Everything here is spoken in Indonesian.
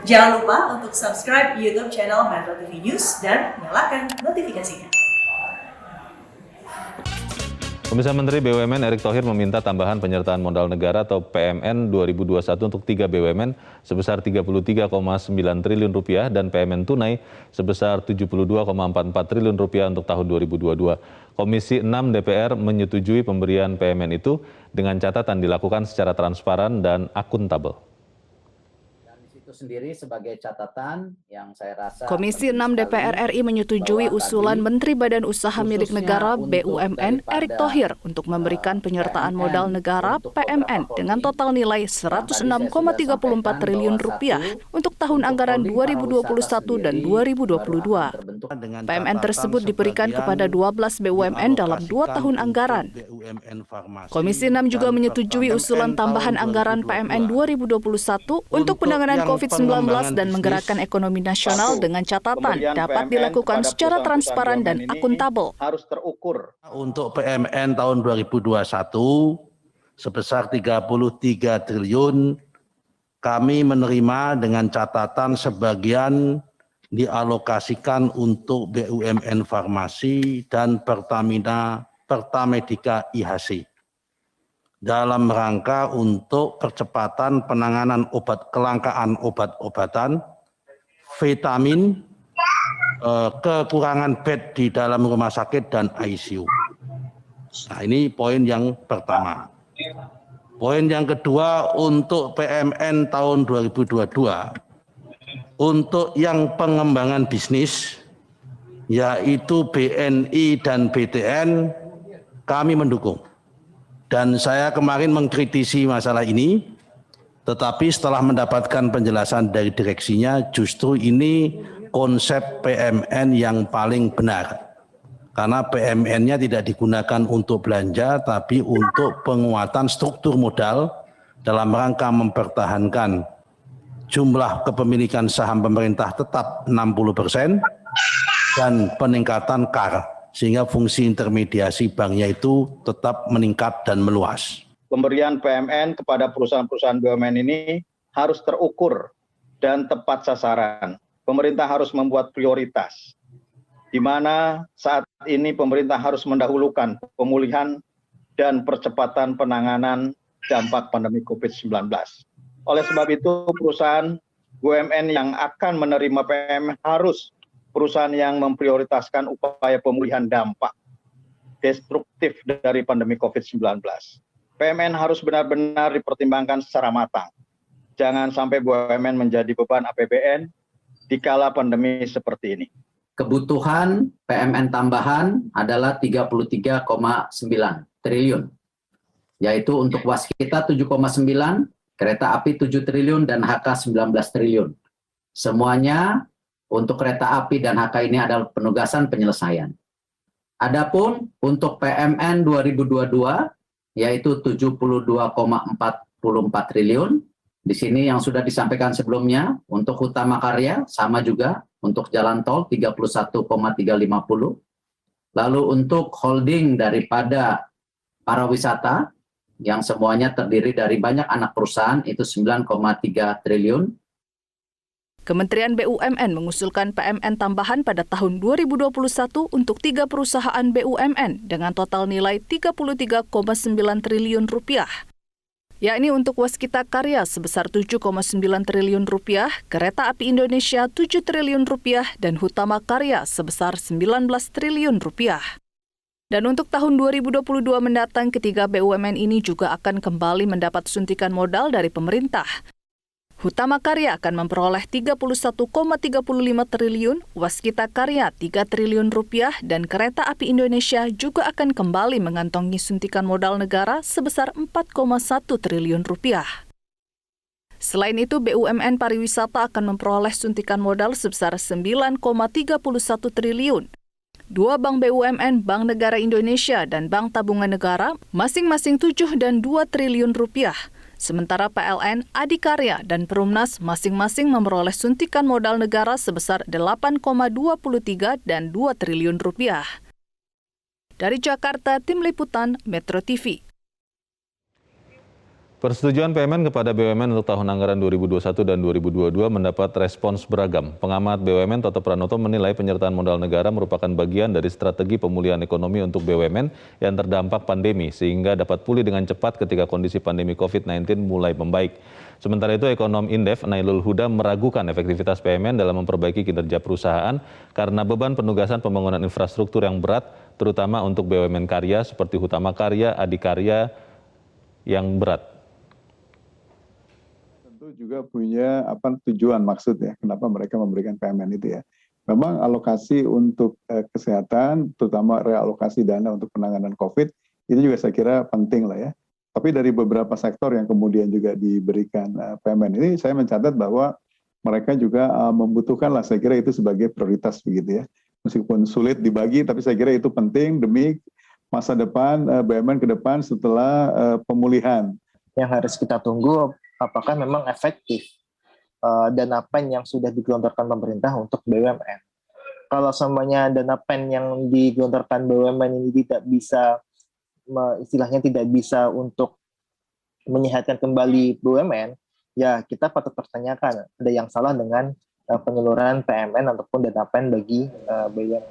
Jangan lupa untuk subscribe YouTube channel Metro TV News dan nyalakan notifikasinya. Pemirsa, Menteri BUMN Erick Thohir meminta tambahan penyertaan modal negara atau PMN 2021 untuk 3 BUMN sebesar 33,9 triliun rupiah dan PMN tunai sebesar 72,44 triliun rupiah untuk tahun 2022. Komisi 6 DPR menyetujui pemberian PMN itu dengan catatan dilakukan secara transparan dan akuntabel. Sendiri sebagai catatan yang saya rasa Komisi 6 DPR RI menyetujui usulan Menteri Badan Usaha Milik Negara BUMN Erick Thohir untuk memberikan penyertaan modal negara PMN dengan total nilai 106,34 triliun rupiah untuk tahun anggaran 2021 dan 2022. PMN tersebut diberikan kepada 12 BUMN dalam 2 tahun anggaran. Komisi 6 juga menyetujui usulan tambahan anggaran PMN 2021 untuk penanganan COVID-19 dan menggerakkan ekonomi nasional dengan catatan dapat dilakukan secara transparan dan akuntabel. Harus terukur. Untuk PMN tahun 2021 sebesar 33 triliun, kami menerima dengan catatan sebagian dialokasikan untuk BUMN Farmasi dan Pertamedika IHC. Dalam rangka untuk percepatan penanganan kelangkaan obat-obatan, vitamin, kekurangan bed di dalam rumah sakit dan ICU. Nah, ini poin yang pertama. Poin yang kedua untuk PMN tahun 2022, untuk yang pengembangan bisnis, yaitu BNI dan BTN, kami mendukung. Dan saya kemarin mengkritisi masalah ini, tetapi setelah mendapatkan penjelasan dari direksinya, justru ini konsep PMN yang paling benar. Karena PMN-nya tidak digunakan untuk belanja, tapi untuk penguatan struktur modal dalam rangka mempertahankan jumlah kepemilikan saham pemerintah tetap 60% dan peningkatan KAR. Sehingga fungsi intermediasi banknya itu tetap meningkat dan meluas. Pemberian PMN kepada perusahaan-perusahaan BUMN ini harus terukur dan tepat sasaran. Pemerintah harus membuat prioritas, di mana saat ini pemerintah harus mendahulukan pemulihan dan percepatan penanganan dampak pandemi COVID-19. Oleh sebab itu, perusahaan BUMN yang akan menerima PMN harus perusahaan yang memprioritaskan upaya pemulihan dampak destruktif dari pandemi COVID-19. PMN harus benar-benar dipertimbangkan secara matang. Jangan sampai BUMN menjadi beban APBN di kala pandemi seperti ini. Kebutuhan PMN tambahan adalah 33,9 triliun, yaitu untuk Waskita 7,9, Kereta Api 7 triliun, dan HK 19 triliun. Semuanya untuk kereta api dan HK ini adalah penugasan penyelesaian. Adapun untuk PMN 2022 yaitu 72,44 triliun. Di sini yang sudah disampaikan sebelumnya untuk utama karya sama juga untuk jalan tol 31,350. Lalu untuk holding daripada para wisata yang semuanya terdiri dari banyak anak perusahaan itu 9,3 triliun. Kementerian BUMN mengusulkan PMN tambahan pada tahun 2021 untuk 3 perusahaan BUMN dengan total nilai 33,9 triliun rupiah. Yakni untuk Waskita Karya sebesar 7,9 triliun rupiah, Kereta Api Indonesia 7 triliun rupiah, dan Hutama Karya sebesar 19 triliun rupiah. Dan untuk tahun 2022 mendatang, ketiga BUMN ini juga akan kembali mendapat suntikan modal dari pemerintah. Hutama Karya akan memperoleh 31,35 triliun, Waskita Karya 3 triliun rupiah, dan Kereta Api Indonesia juga akan kembali mengantongi suntikan modal negara sebesar 4,1 triliun rupiah. Selain itu, BUMN pariwisata akan memperoleh suntikan modal sebesar 9,31 triliun. 2 bank BUMN, Bank Negara Indonesia dan Bank Tabungan Negara, masing-masing 7 dan 2 triliun rupiah. Sementara PLN, Adikarya, dan Perumnas masing-masing memperoleh suntikan modal negara sebesar 8,23 dan 2 triliun rupiah. Dari Jakarta, Tim Liputan Metro TV. Persetujuan PMN kepada BUMN untuk tahun anggaran 2021 dan 2022 mendapat respons beragam. Pengamat BUMN Toto Pranoto menilai penyertaan modal negara merupakan bagian dari strategi pemulihan ekonomi untuk BUMN yang terdampak pandemi, sehingga dapat pulih dengan cepat ketika kondisi pandemi COVID-19 mulai membaik. Sementara itu, ekonom Indef Nailul Huda meragukan efektivitas PMN dalam memperbaiki kinerja perusahaan karena beban penugasan pembangunan infrastruktur yang berat, terutama untuk BUMN karya seperti Hutama Karya, Adikarya yang berat. Tentu juga punya tujuan maksud ya, kenapa mereka memberikan PMN itu ya. Memang alokasi untuk kesehatan, terutama realokasi dana untuk penanganan COVID, itu juga saya kira penting lah ya. Tapi dari beberapa sektor yang kemudian juga diberikan PMN ini, saya mencatat bahwa mereka juga membutuhkan lah, saya kira itu sebagai prioritas begitu ya. Meskipun sulit dibagi, tapi saya kira itu penting demi masa depan BUMN ke depan setelah pemulihan. Yang harus kita tunggu apakah memang efektif dana PEN yang sudah digelontorkan pemerintah untuk BUMN. Kalau semuanya dana PEN yang digelontorkan BUMN ini tidak bisa, istilahnya tidak bisa untuk menyehatkan kembali BUMN, ya kita patut pertanyakan ada yang salah dengan penyaluran PMN ataupun dana PEN bagi BUMN.